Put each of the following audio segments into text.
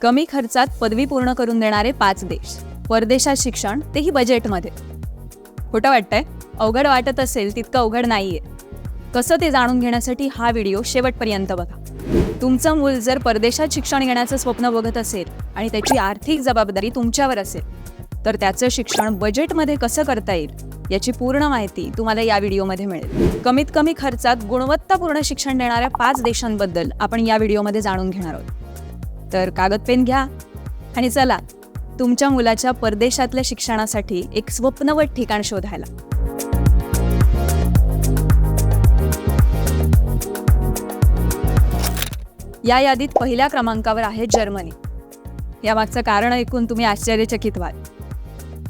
कमी खर्चात पदवी पूर्ण करून देणारे 5 देश, परदेशात शिक्षण, तेही बजेटमध्ये. खोटं वाटतंय? अवघड वाटत असेल तितकं अवघड नाहीये. कसं ते जाणून घेण्यासाठी हा व्हिडिओ शेवटपर्यंत बघा. तुमचं मूल जर परदेशात शिक्षण घेण्याचं स्वप्न बघत असेल आणि त्याची आर्थिक जबाबदारी तुमच्यावर असेल, तर त्याचं शिक्षण बजेटमध्ये कसं करता येईल याची पूर्ण माहिती तुम्हाला या व्हिडिओमध्ये मिळेल. कमीत कमी खर्चात गुणवत्तापूर्ण शिक्षण देणाऱ्या 5 देशांबद्दल आपण या व्हिडिओमध्ये जाणून घेणार आहोत. तर कागद पेन घ्या आणि चला तुमच्या मुलाच्या परदेशातल्या शिक्षणासाठी एक स्वप्नवत ठिकाण शोधायला. या यादीत पहिल्या क्रमांकावर आहे जर्मनी. यामागचं कारण ऐकून तुम्ही आश्चर्यचकित व्हाल.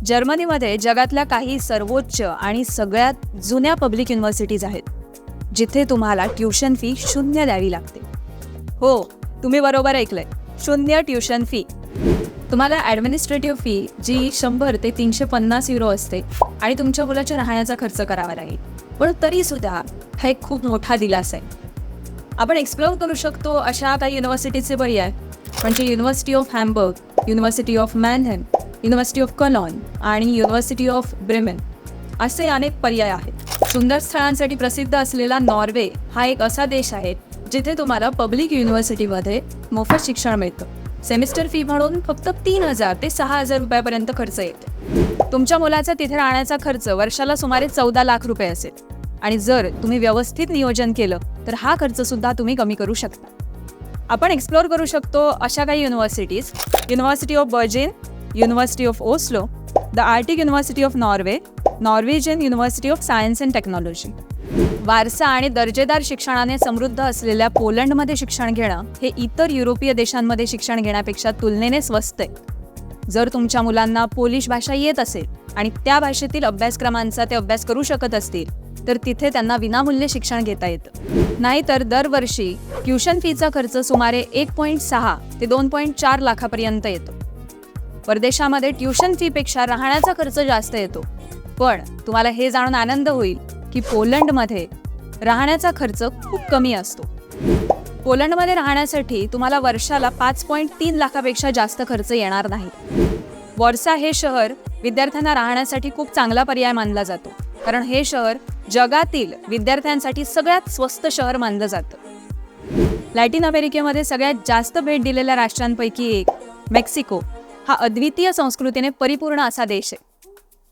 जर्मनीमध्ये जगातल्या काही सर्वोच्च आणि सगळ्यात जुन्या पब्लिक युनिव्हर्सिटीज आहेत, जिथे तुम्हाला ट्युशन फी 0 द्यावी लागते. हो, तुम्ही बरोबर ऐकलंय, 0 ट्युशन फी. तुम्हाला ॲडमिनिस्ट्रेटिव्ह फी जी 100 ते 350 युरो असते आणि तुमच्या मुलाच्या राहण्याचा खर्च करावा लागेल. पण तरीसुद्धा हा एक खूप मोठा दिलासा आहे. आपण एक्सप्लोर करू शकतो अशा काही युनिव्हर्सिटीचे पर्याय म्हणजे University of Hamburg, University of Mannheim, University of Cologne आणि युनिव्हर्सिटी ऑफ ब्रेमेन असे अनेक पर्याय आहेत. सुंदर स्थळांसाठी प्रसिद्ध असलेला नॉर्वे हा एक असा देश आहे जिथे तुम्हाला पब्लिक युनिव्हर्सिटीमध्ये मोफत शिक्षण मिळतं. सेमिस्टर फी म्हणून फक्त 3,000 ते 6,000 रुपयापर्यंत खर्च येतो. तुमच्या मुलाचा तिथे राहण्याचा खर्च वर्षाला सुमारे 14 लाख रुपये असेल आणि जर तुम्ही व्यवस्थित नियोजन केलं तर हा खर्च सुद्धा तुम्ही कमी करू शकता. आपण एक्सप्लोर करू शकतो अशा काही universities: University of Bergen, University of Oslo, the Arctic University of Norway, Norwegian University of Science and Technology. वारसा आणि दर्जेदार शिक्षणाने समृद्ध असलेल्या पोलंडमध्ये शिक्षण घेणं हे इतर युरोपीय देशांमध्ये शिक्षण घेण्यापेक्षा तुलनेने स्वस्त आहे. जर तुमच्या मुलांना पोलिश भाषा येत असेल आणि त्या भाषेतील अभ्यासक्रमांचा ते अभ्यास करू शकत असतील तर तिथे त्यांना विनामूल्य शिक्षण घेता येतं. नाहीतर दरवर्षी ट्युशन फीचा खर्च सुमारे 1.6 ते 2.4 लाखापर्यंत येतो. परदेशामध्ये ट्युशन फीपेक्षा राहण्याचा खर्च जास्त येतो. पण तुम्हाला हे जाणून आनंद होईल की पोलंडमध्ये राहण्याचा खर्च खूप कमी असतो. पोलंडमध्ये राहण्यासाठी तुम्हाला वर्षाला 5.3 लाखापेक्षा जास्त खर्च येणार नाही. वॉर्सा हे शहर विद्यार्थ्यांना राहण्यासाठी खूप चांगला पर्याय मानला जातो, कारण हे शहर जगातील विद्यार्थ्यांसाठी सगळ्यात स्वस्त शहर मानलं जातं. लॅटिन अमेरिकेमध्ये सगळ्यात जास्त भेट दिलेल्या राष्ट्रांपैकी एक मेक्सिको हा अद्वितीय संस्कृतीने परिपूर्ण असा देश आहे.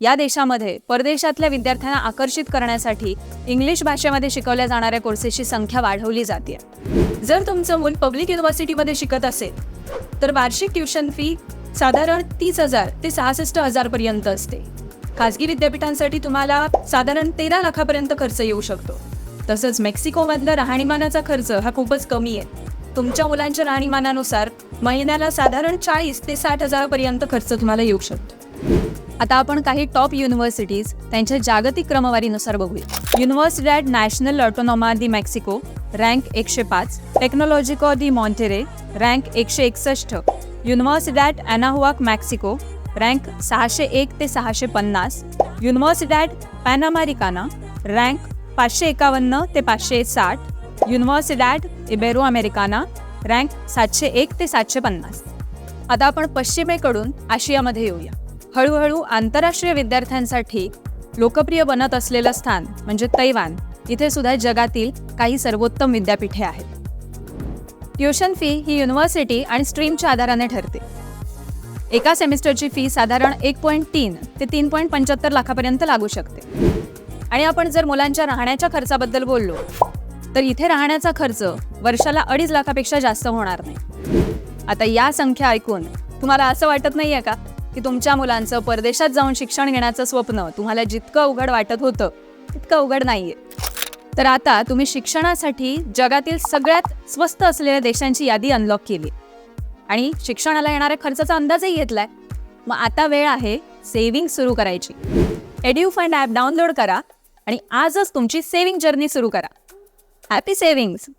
या देशामध्ये परदेशातल्या विद्यार्थ्यांना आकर्षित करण्यासाठी इंग्लिश भाषेमध्ये शिकवल्या जाणाऱ्या कोर्सेसची संख्या वाढवली जाते. जर तुमचं मूल पब्लिक युनिव्हर्सिटीमध्ये शिकत असेल तर वार्षिक ट्युशन फी साधारण 30,000 ते 66,000 पर्यंत असते. खाजगी विद्यापीठांसाठी तुम्हाला साधारण 13 लाखापर्यंत खर्च येऊ शकतो. तसंच मेक्सिकोमधला राहणीमानाचा खर्च हा खूपच कमी आहे. तुमच्या मुलांच्या राहणीमानानुसार महिन्याला साधारण 40 ते 60,000 पर्यंत खर्च तुम्हाला येऊ शकतो. आता आपण काही टॉप युनिव्हर्सिटीज त्यांच्या जागतिक क्रमवारीनुसार बघूया. युनिव्हर्सिडad नॅशनल ऑटोनोमा दी मेक्सिको रँक 105, टेक्नॉलॉजिको दी मॉन्टेरे रँक 161, युनिव्हर्सिडad अनाहुआक मेक्सिको रँक 601 ते 650, युनिव्हर्सिडad पॅनामेरिकाना रँक 551 ते 560, युनिव्हर्सिडad इबेरो अमेरिकाना रँक 701 ते 750. आता आपण पश्चिमेकडून आशियामध्ये येऊया. हळूहळू आंतरराष्ट्रीय विद्यार्थ्यांसाठी लोकप्रिय बनत असलेलं स्थान म्हणजे तैवान. इथे सुद्धा जगातील काही सर्वोत्तम विद्यापीठे आहेत. ट्युशन फी ही युनिव्हर्सिटी आणि स्ट्रीमच्या आधाराने ठरते. एका सेमिस्टरची फी साधारण 1.3 ते 3.75 लाखापर्यंत लागू शकते. आणि आपण जर मुलांच्या राहण्याच्या खर्चाबद्दल बोललो तर इथे राहण्याचा खर्च वर्षाला 2.5 लाखापेक्षा जास्त होणार नाही. आता या संख्या ऐकून तुम्हाला असं वाटत नाहीये का की तुमच्या मुलांचं परदेशात जाऊन शिक्षण घेण्याचं स्वप्न तुम्हाला जितकं अवघड वाटत होतं तितकं अवघड नाहीये? तर आता तुम्ही शिक्षणासाठी जगातील सगळ्यात स्वस्त असलेल्या देशांची यादी अनलॉक केली आणि शिक्षणाला येणाऱ्या खर्चाचा अंदाजही घेतलाय. मग आता वेळ आहे सेव्हिंग सुरू करायची. एड्युफंड ॲप डाउनलोड करा आणि आजच तुमची सेव्हिंग जर्नी सुरू करा. Happy savings.